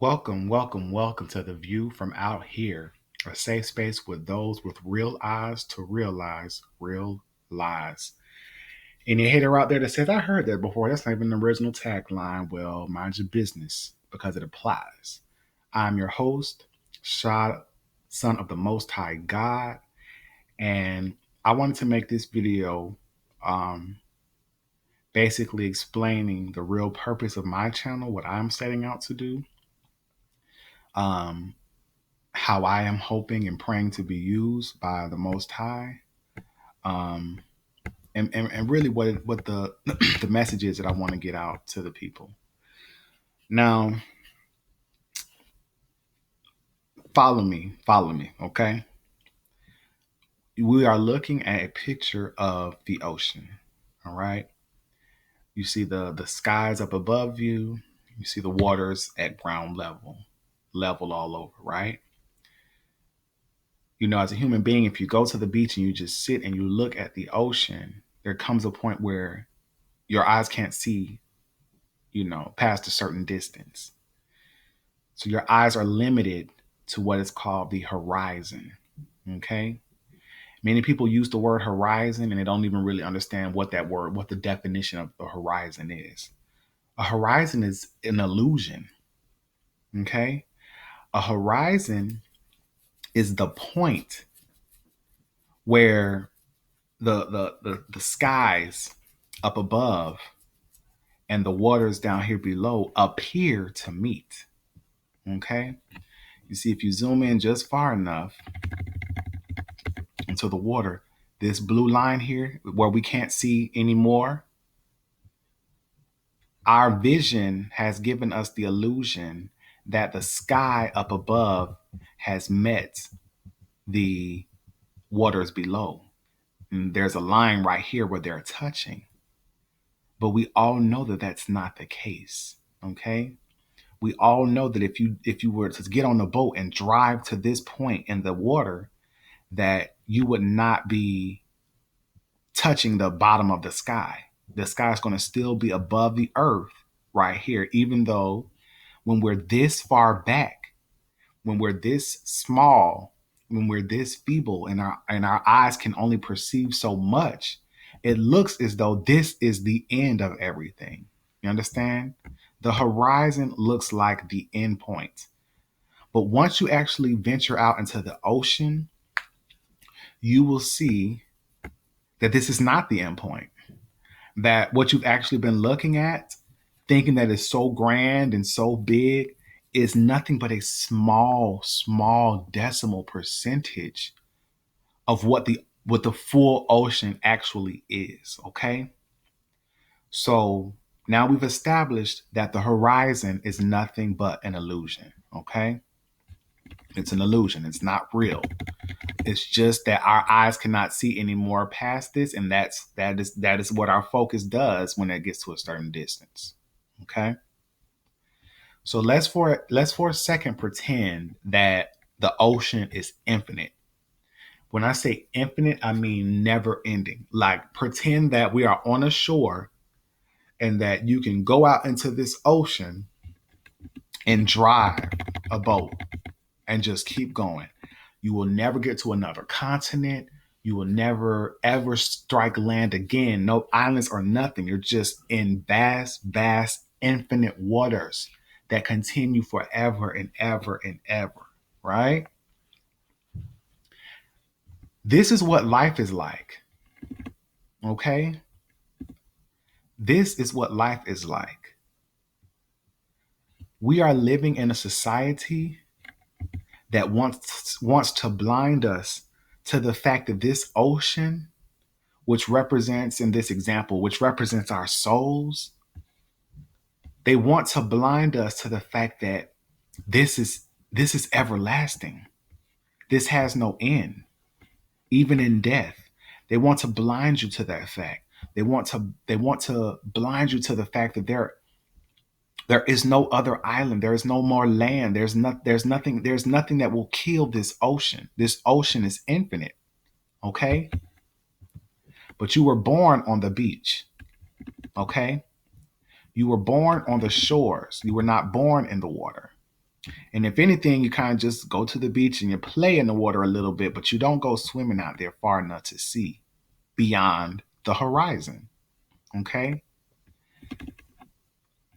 Welcome to the View from Out Here, a safe space with those with real eyes to realize real lies. Any hater out there that says, I heard that before, that's not even the original tagline, well, mind your business because it applies. I'm your host, Shad, son of the Most High God, and I wanted to make this video um, basically explaining the real purpose of my channel, what I'm setting out to do. Um, how I am hoping and praying to be used by the Most High, um, and really what the the message is that I want to get out to the people. Now, follow me, okay? We are looking at a picture of the ocean. All right, you see the skies up above you. You see the waters at ground level all over, right? You know, as a human being, if you go to the beach and you just sit and you look at the ocean, there comes a point where your eyes can't see, past a certain distance. So your eyes are limited to what is called the horizon. Okay. Many people use the word horizon and they don't even really understand what the definition of the horizon is. A horizon is an illusion. Okay. A horizon is the point where the skies up above and the waters down here below appear to meet. Okay. You see, if you zoom in just far enough into the water, this blue line here where we can't see anymore, our vision has given us the illusion that the sky up above has met the waters below. And there's a line right here where they're touching. But we all know that that's not the case. Okay. We all know that if you were to get on the boat and drive to this point in the water, that you would not be touching the bottom of the sky. The sky is going to still be above the earth right here, even though when we're this far back, when we're this small, when we're this feeble and our eyes can only perceive so much, it looks as though this is the end of everything. You understand? The horizon looks like the end point. But once you actually venture out into the ocean, you will see that this is not the end point. That what you've actually been looking at, thinking that is so grand and so big, is nothing but a small decimal percentage of what the full ocean actually is. Okay. So now we've established that the horizon is nothing but an illusion. Okay. It's an illusion. It's not real. It's just that our eyes cannot see any more past this, and that is what our focus does when it gets to a certain distance. Okay. So let's for a second pretend that the ocean is infinite. When I say infinite, I mean never ending. Like pretend that we are on a shore and that you can go out into this ocean and drive a boat and just keep going. You will never get to another continent. You will never ever strike land again. No islands or nothing. You're just in vast, infinite waters that continue forever and ever and ever, right? This is what life is like, okay? This is what life is like. We are living in a society that wants to blind us to the fact that this ocean, which represents in this example, which represents our souls, they want to blind us to the fact that this is everlasting. This has no end, even in death. They want to blind you to that fact. They want to blind you to the fact that there is no other island. There is no more land. There's nothing that will kill this ocean. This ocean is infinite. Okay? But you were born on the beach. Okay? You were born on the shores. You were not born in the water. And if anything, you kind of just go to the beach and you play in the water a little bit, but you don't go swimming out there far enough to see beyond the horizon. Okay?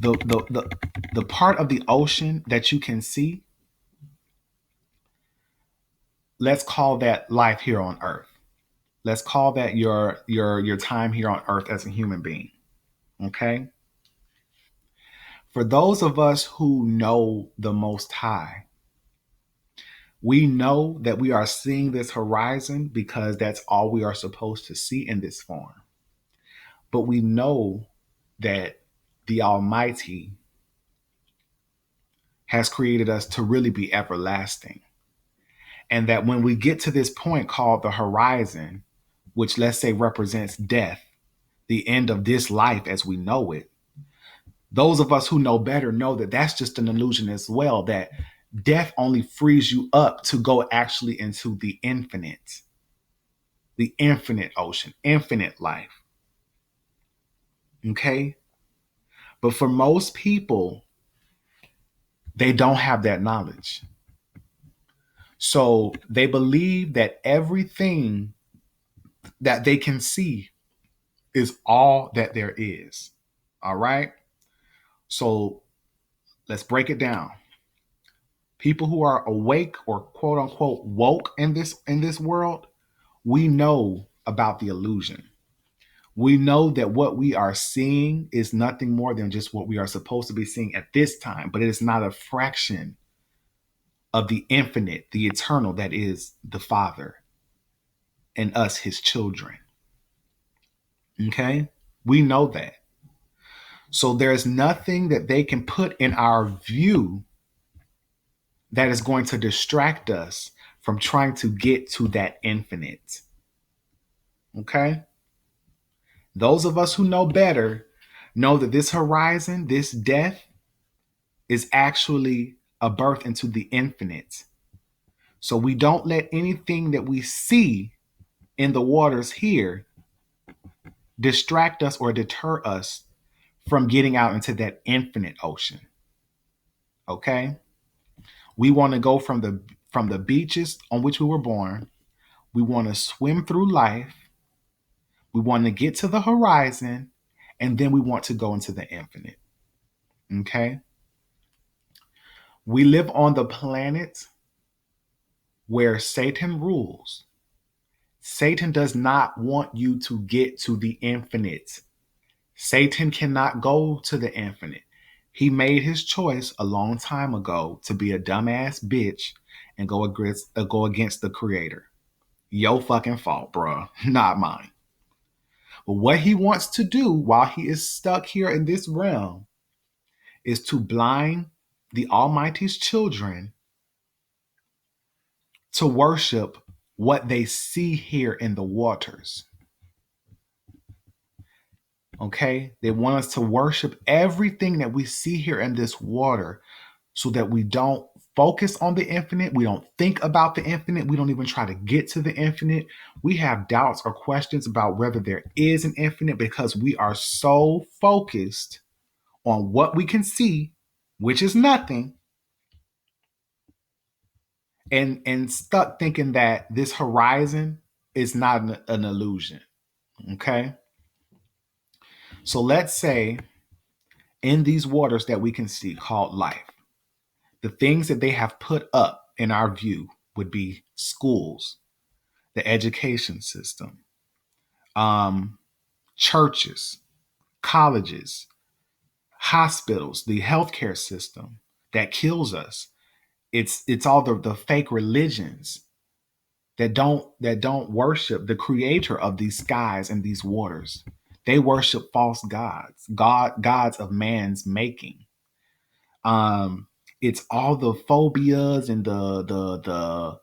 The part of the ocean that you can see, let's call that life here on earth. Let's call that your time here on earth as a human being. Okay? For those of us who know the Most High, we know that we are seeing this horizon because that's all we are supposed to see in this form. But we know that the Almighty has created us to really be everlasting. And that when we get to this point called the horizon, which let's say represents death, the end of this life as we know it, those of us who know better know that that's just an illusion as well, that death only frees you up to go actually into the infinite ocean, infinite life. Okay? But for most people, they don't have that knowledge. So they believe that everything that they can see is all that there is. All right? So let's break it down. People who are awake or quote unquote woke in this world, we know about the illusion. We know that what we are seeing is nothing more than just what we are supposed to be seeing at this time, but it is not a fraction of the infinite, the eternal that is the Father and us, his children. Okay? We know that. So there's nothing that they can put in our view that is going to distract us from trying to get to that infinite. Okay? Those of us who know better know that this horizon, this death, is actually a birth into the infinite. So we don't let anything that we see in the waters here distract us or deter us from getting out into that infinite ocean. Okay? We want to go from the beaches on which we were born. We want to swim through life. We want to get to the horizon, and then we want to go into the infinite. Okay? We live on the planet where Satan rules. Satan does not want you to get to the infinite. Satan cannot go to the infinite. He made his choice a long time ago to be a dumbass bitch and go against the creator. Your fucking fault, bruh, not mine. But what he wants to do while he is stuck here in this realm is to blind the Almighty's children to worship what they see here in the waters. Okay? They want us to worship everything that we see here in this water so that we don't focus on the infinite. We don't think about the infinite. We don't even try to get to the infinite. We have doubts or questions about whether there is an infinite because we are so focused on what we can see, which is nothing, and stuck thinking that this horizon is not an illusion. Okay? So let's say in these waters that we can see called life, the things that they have put up in our view would be schools, the education system, um, churches, colleges, hospitals, the healthcare system that kills us. It's all the fake religions that don't worship the creator of these skies and these waters. They worship false gods of man's making. Um, it's all the phobias and the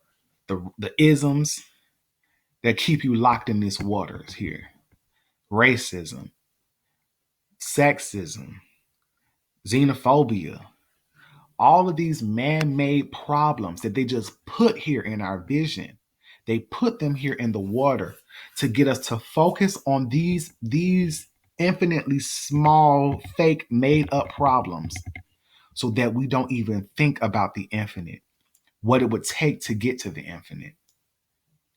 isms that keep you locked in these waters here. Racism, sexism, xenophobia, all of these man-made problems that they just put here in our vision. They put them here in the water to get us to focus on these infinitely small, fake, made up problems so that we don't even think about the infinite, what it would take to get to the infinite.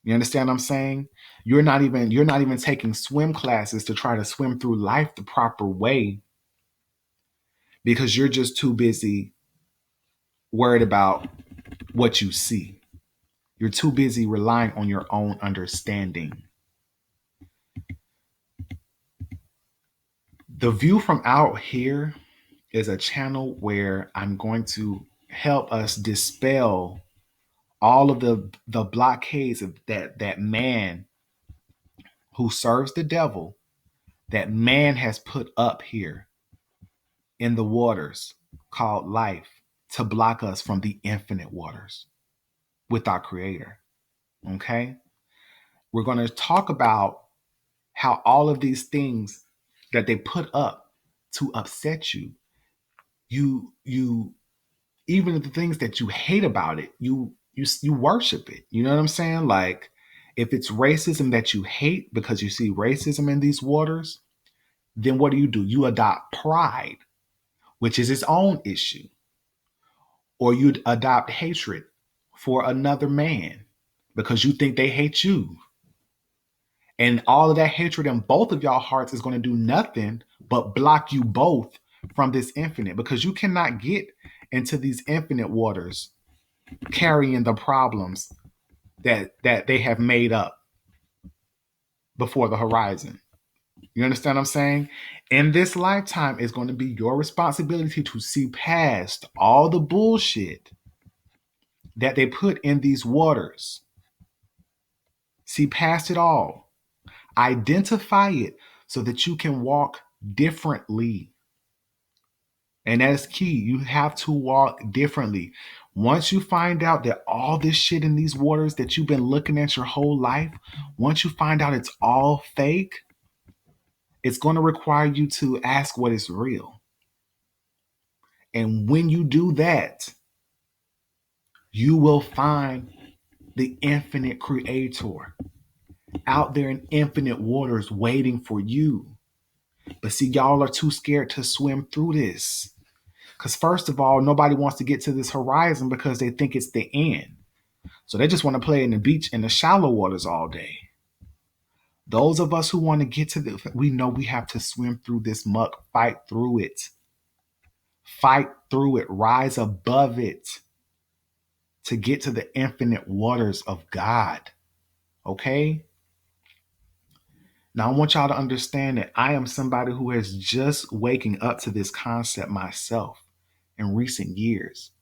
You understand what I'm saying? You're not even taking swim classes to try to swim through life the proper way because you're just too busy worried about what you see. You're too busy relying on your own understanding. The view from out here is a channel where I'm going to help us dispel all of the blockades of that man who serves the devil, that man has put up here in the waters called life to block us from the infinite waters with our creator. Okay? We're going to talk about how all of these things that they put up to upset you, you even the things that you hate about it, you worship it. You know what I'm saying? Like if it's racism that you hate because you see racism in these waters, then what do? You adopt pride, which is its own issue. Or you'd adopt hatred for another man because you think they hate you. And all of that hatred in both of y'all hearts is going to do nothing but block you both from this infinite, because you cannot get into these infinite waters carrying the problems that they have made up before the horizon. You understand what I'm saying? In this lifetime, it's going to be your responsibility to see past all the bullshit that they put in these waters. See past it all. Identify it so that you can walk differently. And that is key. You have to walk differently. Once you find out that all this shit in these waters that you've been looking at your whole life, once you find out it's all fake, it's going to require you to ask what is real. And when you do that, you will find the infinite creator out there in infinite waters waiting for you. But see, y'all are too scared to swim through this. Because first of all, nobody wants to get to this horizon because they think it's the end. So they just want to play in the beach in the shallow waters all day. Those of us who want to get to we know we have to swim through this muck, fight through it. Fight through it, rise above it to get to the infinite waters of God. Okay? Now, I want y'all to understand that I am somebody who is just waking up to this concept myself in recent years.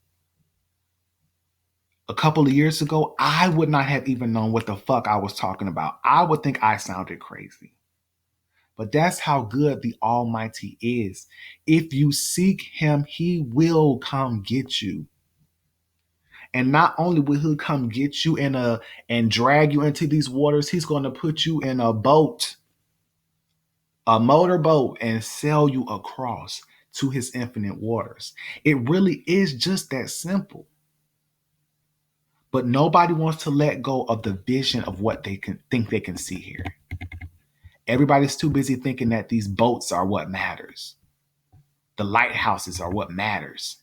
A couple of years ago, I would not have even known what the fuck I was talking about. I would think I sounded crazy. But that's how good the Almighty is. If you seek Him, He will come get you. And not only will He come get you and drag you into these waters, He's going to put you in a boat, a motorboat, and sail you across to His infinite waters. It really is just that simple. But nobody wants to let go of the vision of what they can think they can see here. Everybody's too busy thinking that these boats are what matters. The lighthouses are what matters.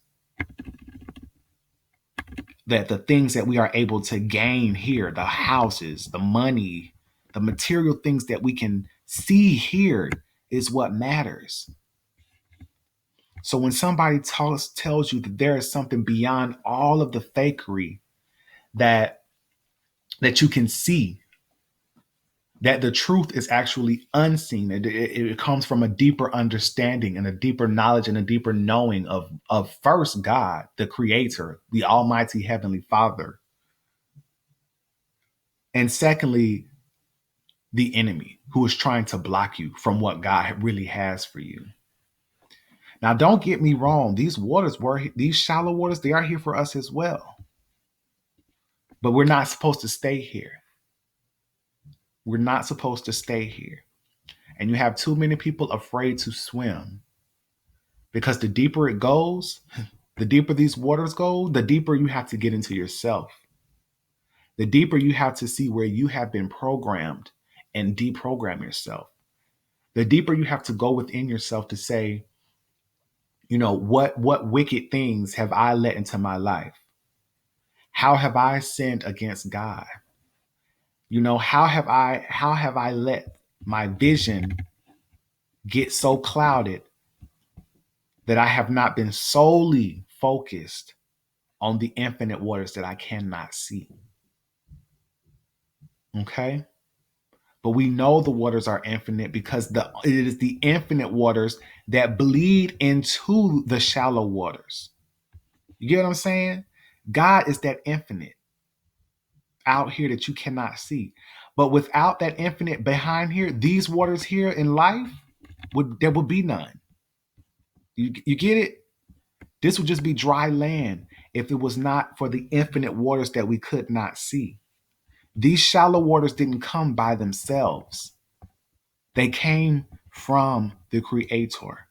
That the things that we are able to gain here, the houses, the money, the material things that we can see here is what matters. So when somebody tells you that there is something beyond all of the fakery that you can see, that the truth is actually unseen, it comes from a deeper understanding and a deeper knowledge and a deeper knowing of first God, the Creator, the Almighty Heavenly Father, and secondly, the enemy who is trying to block you from what God really has for you. Now, don't get me wrong. These shallow waters, they are here for us as well. But we're not supposed to stay here. We're not supposed to stay here. And you have too many people afraid to swim because the deeper it goes, the deeper these waters go, the deeper you have to get into yourself. The deeper you have to see where you have been programmed and deprogram yourself. The deeper you have to go within yourself to say, What wicked things have I let into my life? How have I sinned against God? How have I let my vision get so clouded that I have not been solely focused on the infinite waters that I cannot see? Okay? But we know the waters are infinite because it is the infinite waters that bleed into the shallow waters. You get what I'm saying? God is that infinite out here that you cannot see. But without that infinite behind here, these waters here in life, there would be none. You get it? This would just be dry land if it was not for the infinite waters that we could not see. These shallow waters didn't come by themselves. They came from the Creator.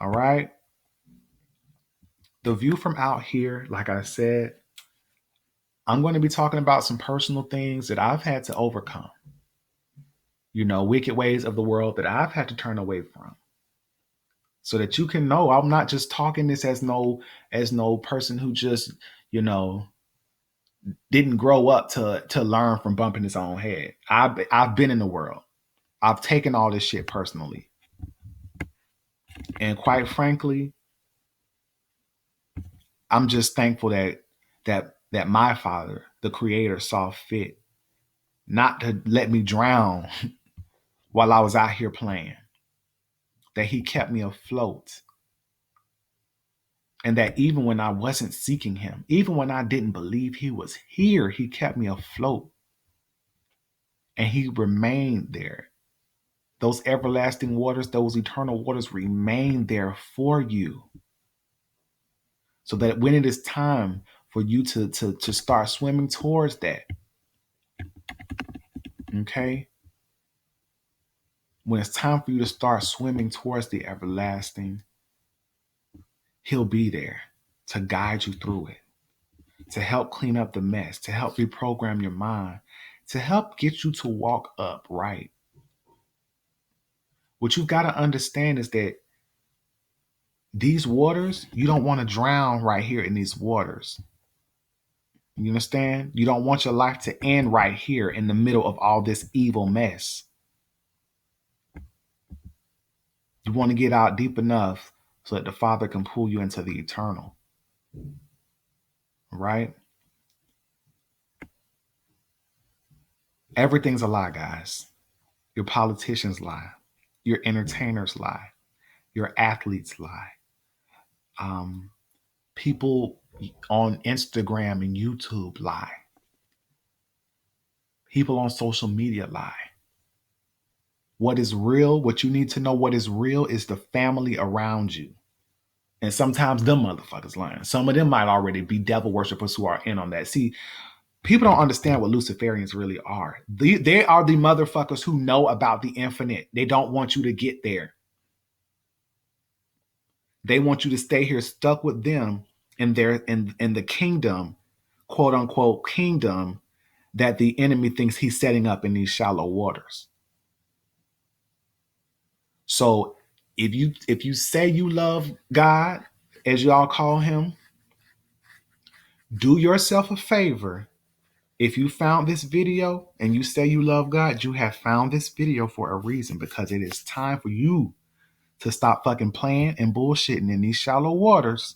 All right? The view from out here, like I said, I'm going to be talking about some personal things that I've had to overcome. Wicked ways of the world that I've had to turn away from. So that you can know I'm not just talking this as no person who just, didn't grow up to learn from bumping his own head. I've been in the world. I've taken all this shit personally. And quite frankly, I'm just thankful that my Father, the Creator, saw fit not to let me drown while I was out here playing. That He kept me afloat. And that even when I wasn't seeking Him, even when I didn't believe He was here, He kept me afloat. And He remained there. Those everlasting waters, those eternal waters remain there for you. So that when it is time for you to start swimming towards that, okay? When it's time for you to start swimming towards the everlasting, He'll be there to guide you through it, to help clean up the mess, to help reprogram your mind, to help get you to walk upright. What you've got to understand is that these waters, you don't want to drown right here in these waters. You understand? You don't want your life to end right here in the middle of all this evil mess. You want to get out deep enough so that the Father can pull you into the eternal. Right? Everything's a lie, guys. Your politicians lie. Your entertainers lie. Your athletes lie. People on Instagram and YouTube lie. People on social media lie. What is real, what you need to know what is real is the family around you. And sometimes them motherfuckers lying. Some of them might already be devil worshippers who are in on that. See, people don't understand what Luciferians really are. They are the motherfuckers who know about the infinite. They don't want you to get there. They want you to stay here stuck with them in the kingdom, quote unquote kingdom, that the enemy thinks he's setting up in these shallow waters. So if you say you love God, as y'all call Him, do yourself a favor. If you found this video and you say you love God, you have found this video for a reason, because it is time for you to stop fucking playing and bullshitting in these shallow waters,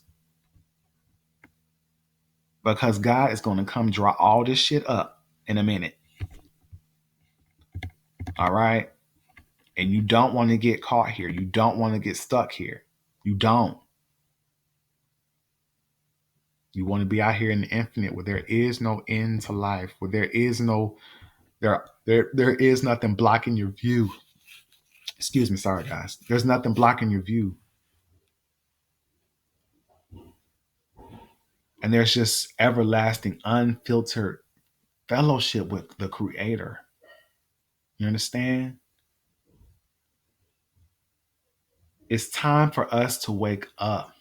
because God is going to come draw all this shit up in a minute. All right? And you don't want to get caught here. You don't want to get stuck here. You don't. You want to be out here in the infinite where there is no end to life, where there is nothing blocking your view. Excuse me, sorry guys. There's nothing blocking your view. And there's just everlasting, unfiltered fellowship with the Creator. You understand? It's time for us to wake up.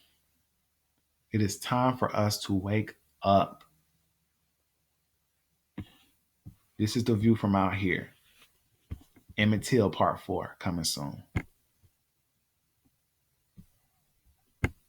It is time for us to wake up. This is the view from out here. Emmett Till Part 4 coming soon.